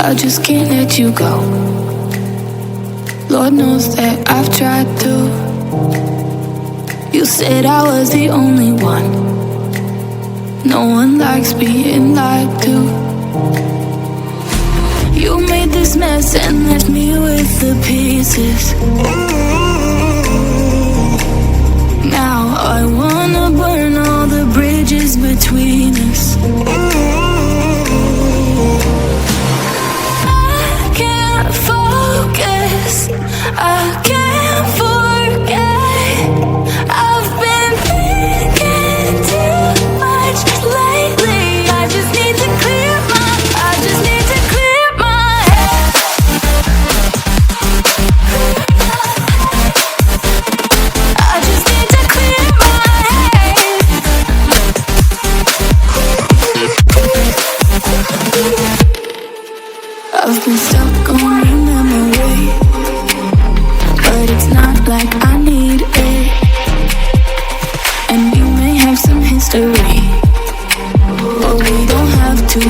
I just can't let you go. Lord knows that I've tried to. You said I was the only one. No one likes being lied to. You made this mess and left me with the pieces. Now I wanna burn all the bridges between us. I can't focus, I can't forget. I've been thinking too much lately. I just need to clear my head. I just need to clear my head. I've been stuck on your memory, but it's not like I need it. And we may have some history, but we don't have to